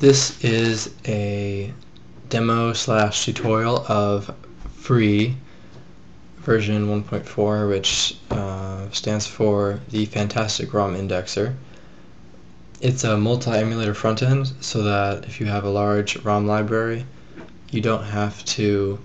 This is a demo slash tutorial of free version 1.4, which stands for the Fantastic ROM Indexer. It's a multi-emulator front-end, so that if you have a large ROM library, you don't have to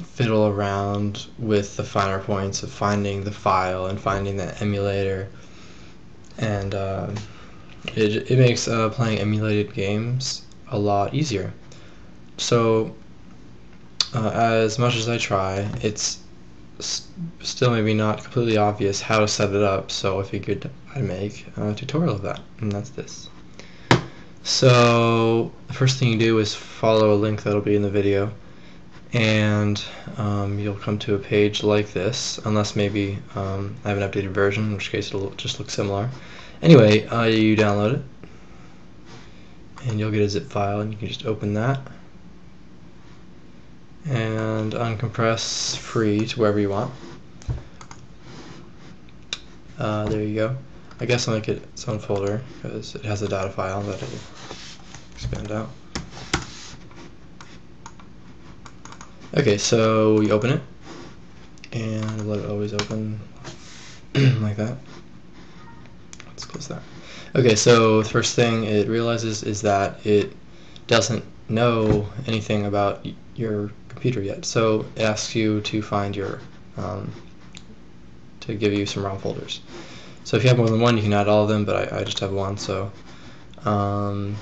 fiddle around with the finer points of finding the file and finding the emulator, and it makes playing emulated games a lot easier. So as much as I try, it's still maybe not completely obvious how to set it up, so I figured I'd make a tutorial of that, and that's this. So the first thing you do is follow a link that'll be in the video, and you'll come to a page like this, unless maybe I have an updated version, in which case it'll just look similar. Anyway, you download it, and you'll get a zip file, and you can just open that and uncompress free to wherever you want. There you go. I guess I'll make it its own folder because it has a data file that it'll expand out. Okay, so we open it and let it always open like that. Let's close that. Okay, so the first thing it realizes is that it doesn't know anything about your computer yet, so it asks you to find your to give you some ROM folders. So if you have more than one, you can add all of them, but I just have one, so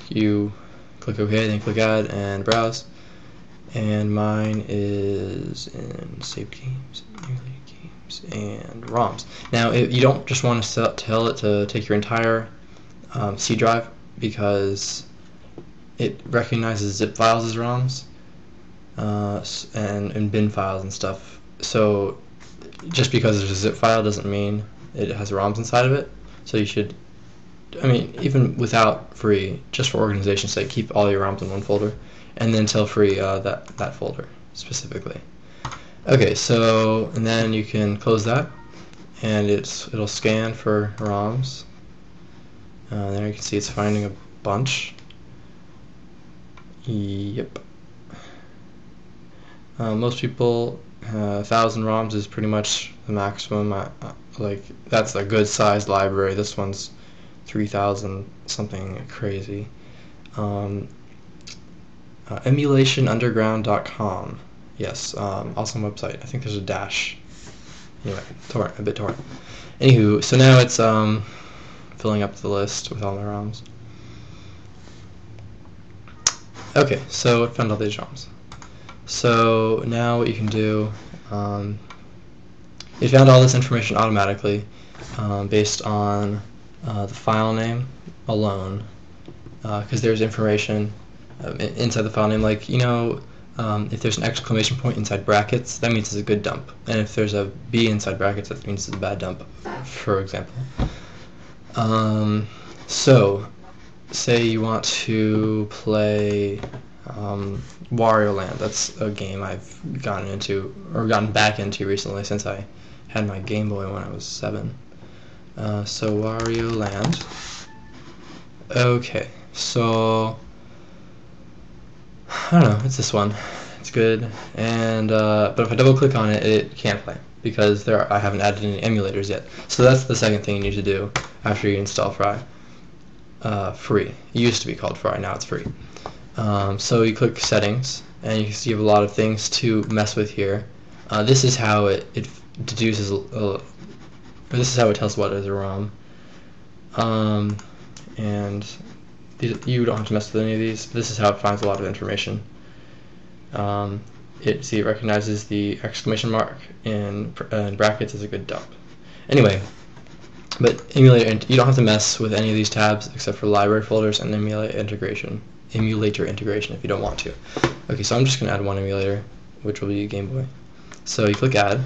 you click OK, then click Add and Browse, and mine is in Saved Games, Emulated Games, and ROMs. Now you don't just want to tell it to take your entire C drive, because it recognizes zip files as ROMs and bin files and stuff. So just because there's a zip file doesn't mean it has ROMs inside of it. So you should, I mean, even without free, just for organization's sake, keep all your ROMs in one folder, and then tell free that folder specifically. Okay, so and then you can close that, and it'll scan for ROMs. There you can see it's finding a bunch. Yep. Most people, 1,000 ROMs is pretty much the maximum. Like, that's a good sized library. This one's 3,000 something crazy. Emulationunderground.com. Yes, awesome website. I think there's a dash. Anyway, BitTorrent. Anywho, so now it's filling up the list with all my ROMs. Okay, so it found all these ROMs. So now what you can do, it found all this information automatically based on the file name alone, because there's information inside the file name, like, you know, if there's an exclamation point inside brackets, that means it's a good dump, and if there's a B inside brackets, that means it's a bad dump, for example. So say you want to play Wario Land. That's a game I've gotten back into recently, since I had my Game Boy when I was 7. So Wario Land. Okay, so I don't know, it's this one. It's good, and but if I double click on it, it can't play because I haven't added any emulators yet. So that's the second thing you need to do after you install Frye. Free. It used to be called Frye, now it's free. So you click Settings, and you can see you have a lot of things to mess with here. This is how it deduces, this is how it tells what is a ROM. And you don't have to mess with any of these. This is how it finds a lot of information. It recognizes the exclamation mark in brackets as a good dump. Anyway, but you don't have to mess with any of these tabs except for library folders and emulator integration if you don't want to. Okay, so I'm just going to add one emulator, which will be Game Boy. So you click Add,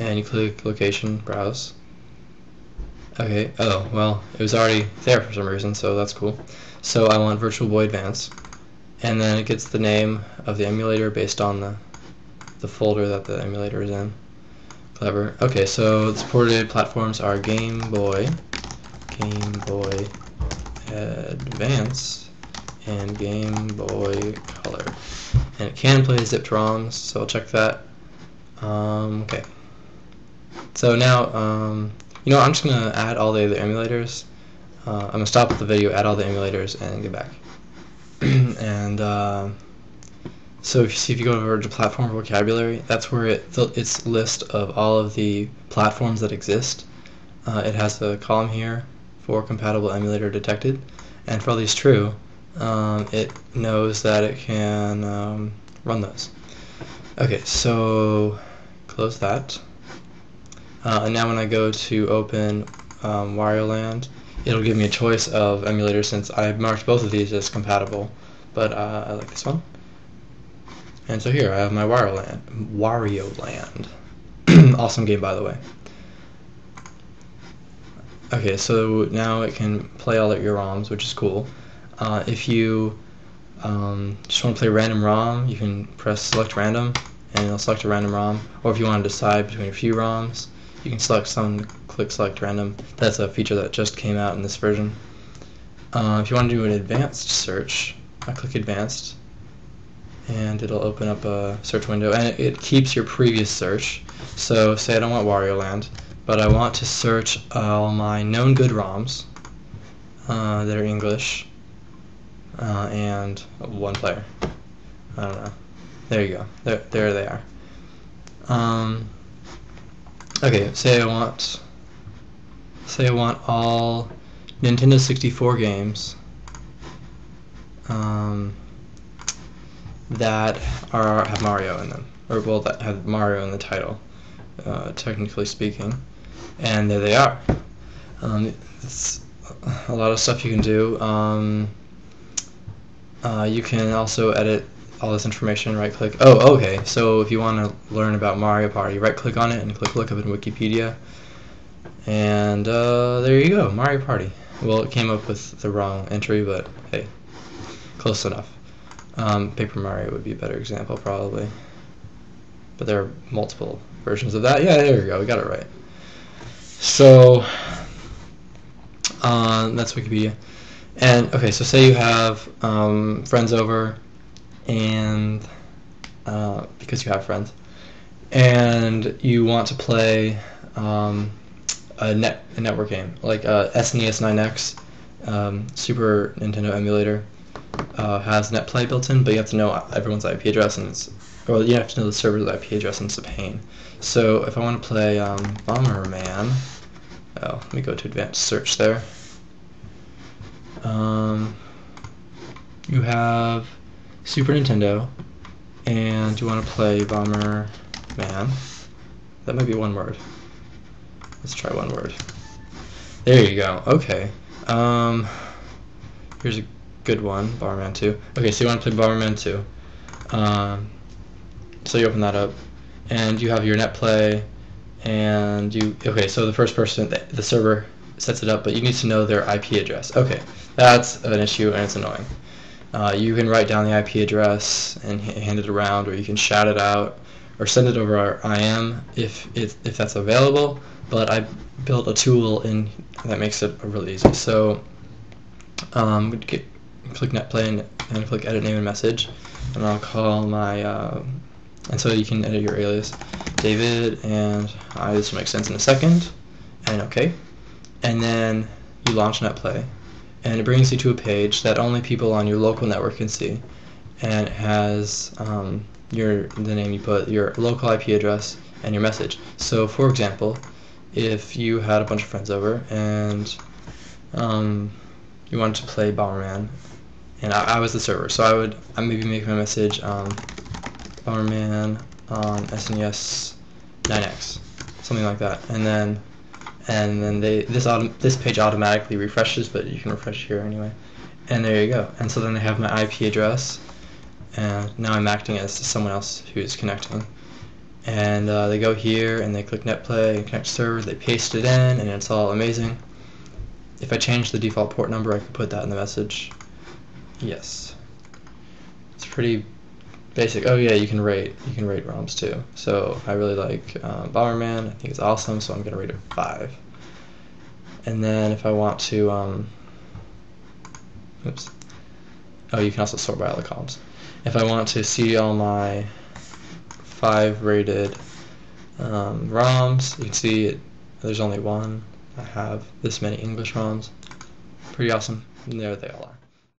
and you click Location, Browse. Okay, oh, well, it was already there for some reason, so that's cool. So I want Virtual Boy Advance, and then it gets the name of the emulator based on the folder that the emulator is in. Clever. Okay, so the supported platforms are Game Boy Advance and Game Boy Color. And it can play zipped ROMs, so I'll check that. Okay. So now, you know, I'm just gonna add all the other emulators. I'm gonna stop the video, add all the emulators, and get back. And so if you go over to platform vocabulary, that's where its list of all of the platforms that exist. It has a column here for compatible emulator detected, and for all these true, it knows that it can run those. Okay, so close that. And now when I go to open Wario Land, it'll give me a choice of emulators since I marked both of these as compatible, but I like this one. And so here I have my Wario Land. Awesome game, by the way. Okay, so now it can play all of your ROMs, which is cool. If you just want to play random ROM, you can press select random, and it'll select a random ROM. Or if you want to decide between a few ROMs, you can select some, click select random. That's a feature that just came out in this version. If you want to do an advanced search, I click advanced, and it'll open up a search window, and it keeps your previous search. So say I don't want Wario Land, but I want to search all my known good ROMs that are English and one player. I don't know. There you go. There they are. Okay, say I want all Nintendo 64 games that have Mario in them, or well, that have Mario in the title, technically speaking, and there they are. It's a lot of stuff you can do. You can also edit all this information, right click. Oh, okay, so if you want to learn about Mario Party, right click on it and click look up in Wikipedia, and there you go, Mario Party. Well, it came up with the wrong entry, but hey, close enough. Paper Mario would be a better example probably, but there are multiple versions of that. Yeah, there we go, we got it right. So that's Wikipedia. And okay, so say you have friends over, and because you have friends, and you want to play a network game like SNES 9X, Super Nintendo emulator, has NetPlay built in, but you have to know everyone's IP address, and you have to know the server's IP address, and it's a pain. So if I want to play Bomberman, let me go to advanced search there. You have Super Nintendo, and you want to play Bomberman. That might be one word. Let's try one word. There you go. Okay. Here's a good one, Bomberman 2. Okay, so you want to play Bomberman 2. So you open that up, and you have your NetPlay, and okay, so the first person, the server sets it up, but you need to know their IP address. Okay, that's an issue, and it's annoying. You can write down the IP address and hand it around, or you can shout it out, or send it over our IM if that's available. But I built a tool that makes it really easy. So click NetPlay and click Edit Name and Message, and I'll call my and so you can edit your alias, David, and this will make sense in a second, and okay, and then you launch NetPlay, and it brings you to a page that only people on your local network can see, and it has the name you put, your local IP address, and your message. So for example, if you had a bunch of friends over and you wanted to play Bomberman, and I was the server, so I maybe make my message Bomberman on SNES 9X, something like that, and then this page automatically refreshes, but you can refresh here anyway, and there you go. And so then I have my IP address, and now I'm acting as someone else who's connecting. And they go here and they click NetPlay and connect server, they paste it in, and it's all amazing. If I change the default port number, I can put that in the message. Yes. It's pretty basic. Oh yeah, you can rate ROMs too. So I really like Bomberman. I think it's awesome, so I'm gonna rate it 5. And then if I want to oops. Oh, you can also sort by all the columns. If I want to see all my 5 rated ROMs, you can see there's only one. I have this many English ROMs. Pretty awesome. And there they all are.